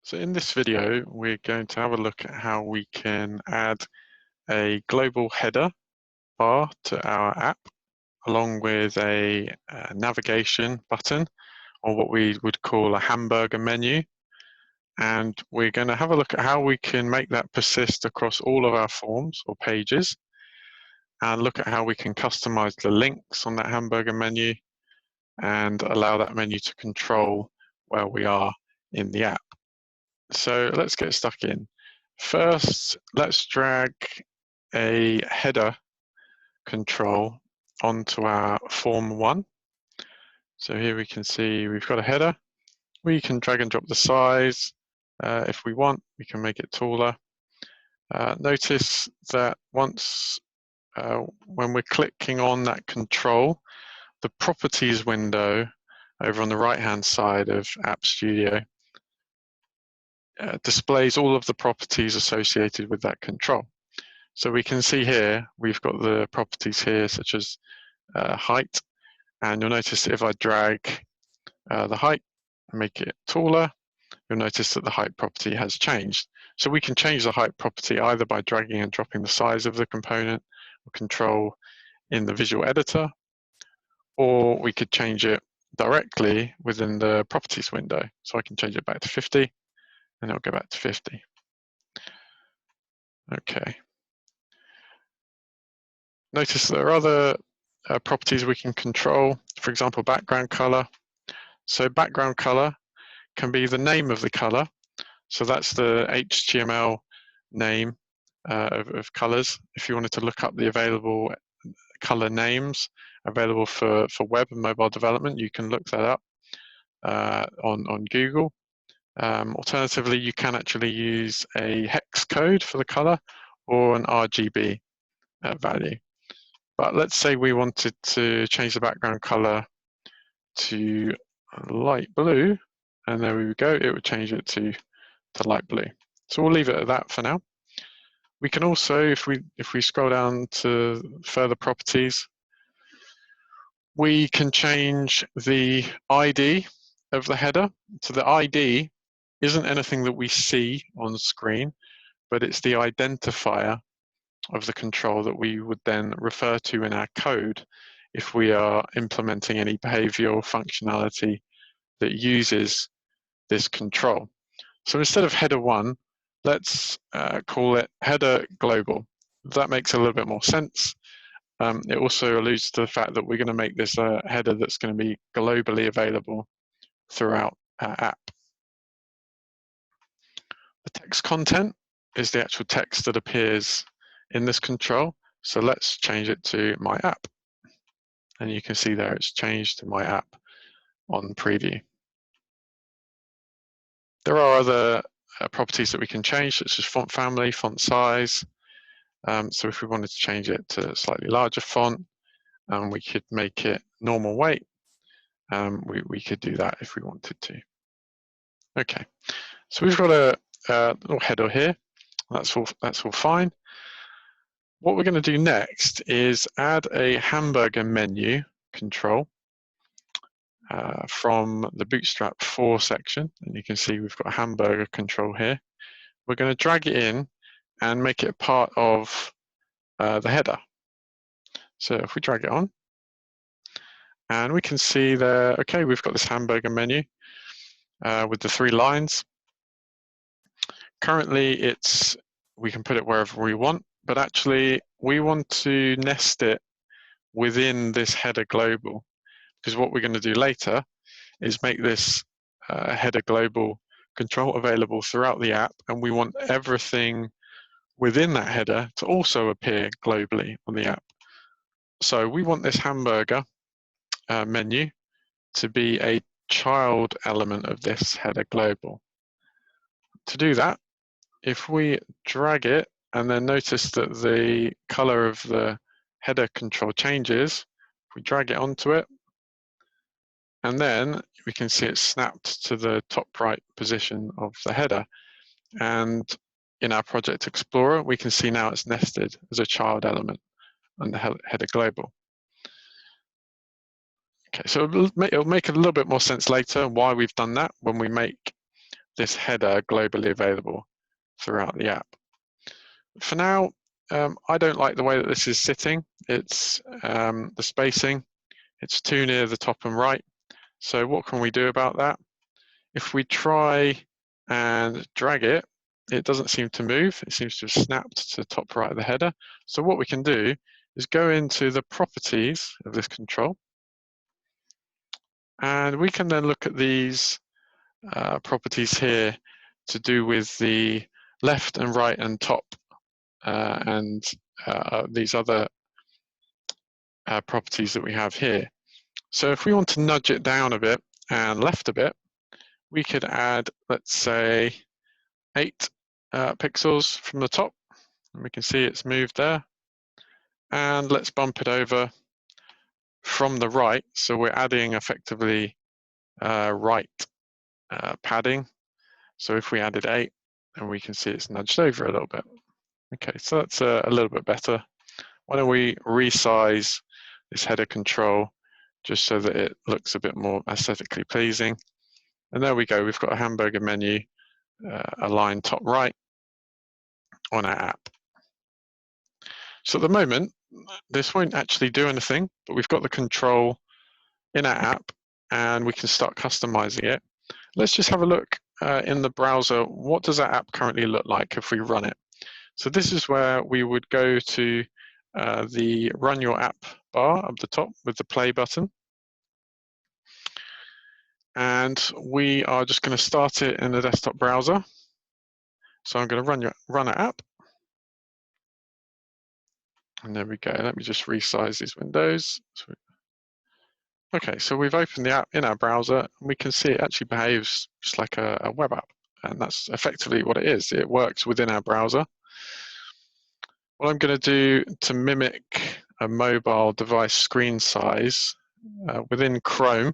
So in this video, we're going to have a look at how we can add a global header bar to our app, along with a navigation button, or what we would call a hamburger menu. And we're going to have a look at how we can make that persist across all of our forms or pages, and look at how we can customize the links on that hamburger menu and allow that menu to control where we are in the app. So let's get stuck in. First, let's drag a header control onto our form 1. So here we can see we've got a header. We can drag and drop the size. If we want, we can make it taller. Notice that once, when we're clicking on that control, the properties window over on the right-hand side of AppStudio displays all of the properties associated with that control. So we can see here, we've got the properties here, such as height. And you'll notice if I drag the height and make it taller, you'll notice that the height property has changed. So we can change the height property either by dragging and dropping the size of the component or control in the visual editor, or we could change it directly within the properties window. So I can change it back to 50, and it'll go back to 50. Okay. Notice there are other properties we can control, for example, background color. So background color can be the name of the color. So that's the HTML name of colors. If you wanted to look up the available color names available for web and mobile development, you can look that up on Google. Alternatively, you can actually use a hex code for the color or an RGB value. But let's say we wanted to change the background color to light blue, and there we go, it would change it to light blue. So we'll leave it at that for now. We can also, if we scroll down to further properties, we can change the ID of the header. So the ID isn't anything that we see on screen, but it's the identifier of the control that we would then refer to in our code if we are implementing any behavioral functionality that uses this control. So instead of header 1, let's call it header global. That makes a little bit more sense. It also alludes to the fact that we're going to make this a header that's going to be globally available throughout our app. The text content is the actual text that appears in this control. So let's change it to my app. And you can see there it's changed to my app on preview. There are other properties that we can change, such as font family, font size. So if we wanted to change it to a slightly larger font, we could make it normal weight. We could do that if we wanted to. Okay, so we've got a little header here. That's all fine. What we're going to do next is add a hamburger menu control from the Bootstrap 4 section. And you can see we've got a hamburger control here. We're going to drag it in and make it part of the header. So if we drag it on, and we can see there, okay, we've got this hamburger menu with the 3 lines. Currently, we can put it wherever we want, but actually we want to nest it within this header global, because what we're going to do later is make this header global control available throughout the app, and we want everything within that header to also appear globally on the app. So we want this hamburger menu to be a child element of this header global. To do that, if we drag it and then notice that the color of the header control changes, if we drag it onto it, and then we can see it snapped to the top right position of the header. And in our Project Explorer, we can see now it's nested as a child element on the header global. Okay, so it'll make a little bit more sense later why we've done that when we make this header globally available throughout the app. For now, I don't like the way that this is sitting. It's the spacing, it's too near the top and right. So what can we do about that? If we try and drag it, it doesn't seem to move. It seems to have snapped to the top right of the header. So what we can do is go into the properties of this control, and we can then look at these properties here to do with the left and right and top and these other properties that we have here. So if we want to nudge it down a bit and left a bit, we could add, let's say, 8 pixels from the top, and we can see it's moved there. And let's bump it over from the right, so we're adding effectively right padding. So if we added 8, then we can see it's nudged over a little bit. Okay, so that's a little bit better. Why don't we resize this header control just so that it looks a bit more aesthetically pleasing. And there we go, we've got a hamburger menu aligned top right on our app. So at the moment, this won't actually do anything, but we've got the control in our app and we can start customizing it. Let's just have a look in the browser. What does our app currently look like if we run it? So this is where we would go to the Run Your App bar up the top with the play button. And we are just going to start it in the desktop browser. So I'm going to run an app. And there we go. Let me just resize these windows. Okay, so we've opened the app in our browser, and we can see it actually behaves just like a web app. And that's effectively what it is. It works within our browser. What I'm going to do to mimic a mobile device screen size, within Chrome,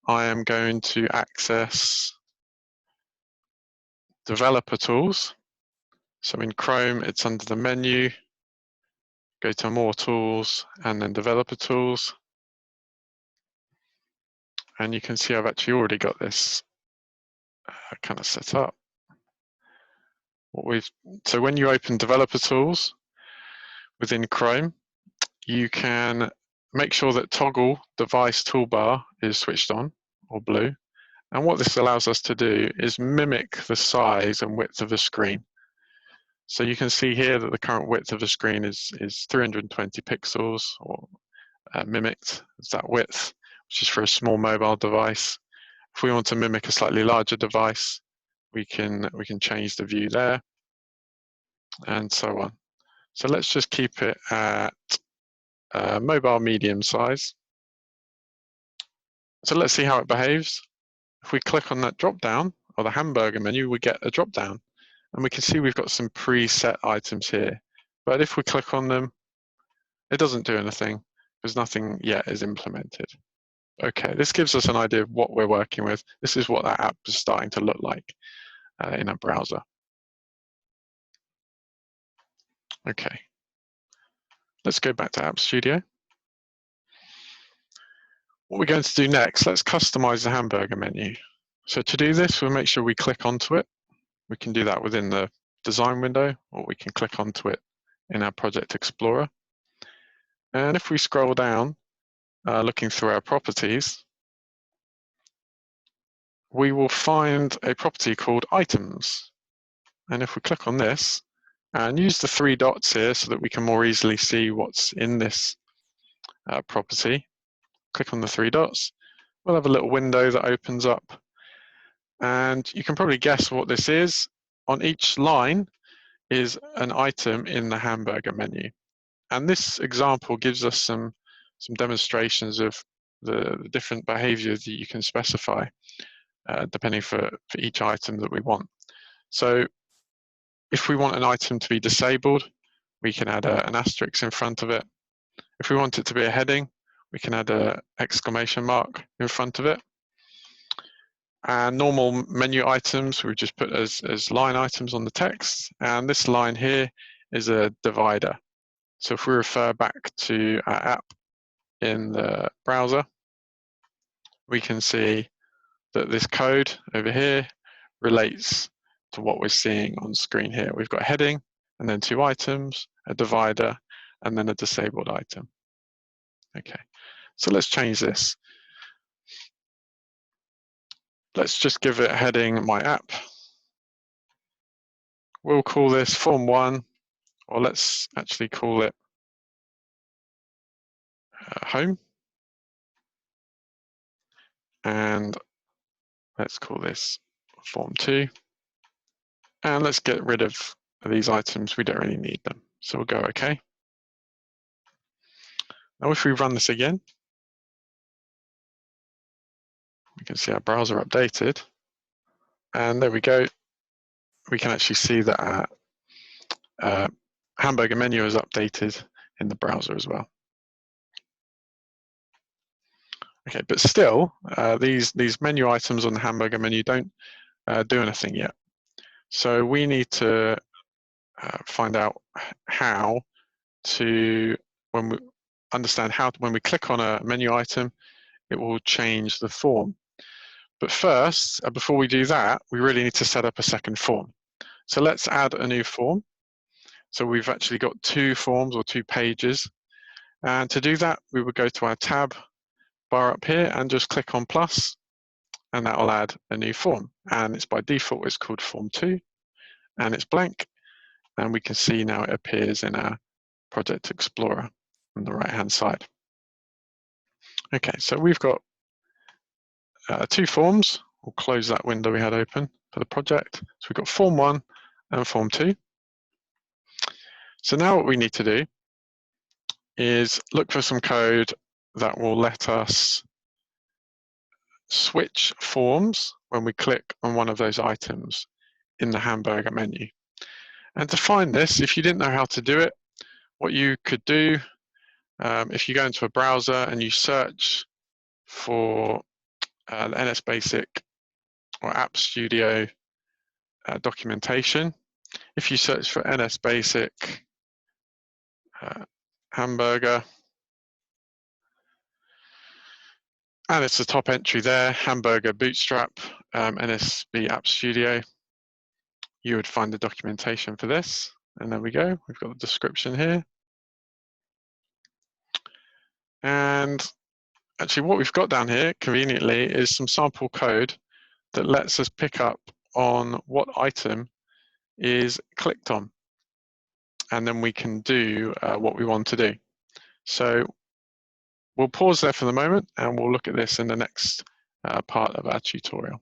I am going to access Developer Tools. So in Chrome, it's under the menu, go to More Tools, and then Developer Tools. And you can see I've actually already got this kind of set up. So when you open Developer Tools within Chrome, you can make sure that Toggle Device Toolbar is switched on, or blue. And what this allows us to do is mimic the size and width of the screen. So you can see here that the current width of the screen is 320 pixels, or mimicked as that width, which is for a small mobile device. If we want to mimic a slightly larger device, we can change the view there, and so on. So let's just keep it at mobile medium size. So let's see how it behaves. If we click on that drop down, or the hamburger menu, we get a drop down. And we can see we've got some preset items here. But if we click on them, it doesn't do anything because nothing yet is implemented. Okay, this gives us an idea of what we're working with. This is what that app is starting to look like in a browser. Okay, let's go back to AppStudio. What we're going to do next, let's customize the hamburger menu. So to do this, we'll make sure we click onto it. We can do that within the design window, or we can click onto it in our Project Explorer. And if we scroll down, looking through our properties, we will find a property called Items. And if we click on this and use the 3 dots here so that we can more easily see what's in this property, click on the 3 dots, we'll have a little window that opens up. And you can probably guess what this is. On each line is an item in the hamburger menu. And this example gives us some demonstrations of the different behaviors that you can specify depending for each item that we want. So if we want an item to be disabled, we can add an asterisk in front of it. If we want it to be a heading, we can add an exclamation mark in front of it. And normal menu items, we just put as line items on the text. And this line here is a divider. So if we refer back to our app in the browser, we can see that this code over here relates to what we're seeing on screen here. We've got a heading, and then 2 items, a divider, and then a disabled item. Okay, so let's change this. Let's just give it a heading, My App. We'll call this Form 1, or let's actually call it Home. And let's call this Form 2. And let's get rid of these items. We don't really need them. So we'll go OK. Now if we run this again, we can see our browser updated. And there we go. We can actually see that our Hamburger menu is updated in the browser as well. Okay, but still, these menu items on the Hamburger menu don't do anything yet. So we need to find out how to, when we click on a menu item, it will change the form. But first, before we do that, we really need to set up a second form. So let's add a new form. So we've actually got 2 forms or 2 pages. And to do that, we would go to our tab bar up here and just click on plus, and that will add a new form. And it's by default, it's called Form 2, and it's blank. And we can see now it appears in our Project Explorer on the right-hand side. Okay, so we've got 2 forms. We'll close that window we had open for the project. So we've got Form 1 and Form 2. So now what we need to do is look for some code that will let us switch forms when we click on one of those items in the Hamburger menu. And to find this, if you didn't know how to do it, what you could do, if you go into a browser and you search for the NS Basic or AppStudio documentation, if you search for NS Basic Hamburger, and it's the top entry there, Hamburger Bootstrap, NSB AppStudio, you would find the documentation for this. And there we go, we've got the description here. And actually what we've got down here, conveniently, is some sample code that lets us pick up on what item is clicked on. And then we can do what we want to do. So we'll pause there for the moment, and we'll look at this in the next part of our tutorial.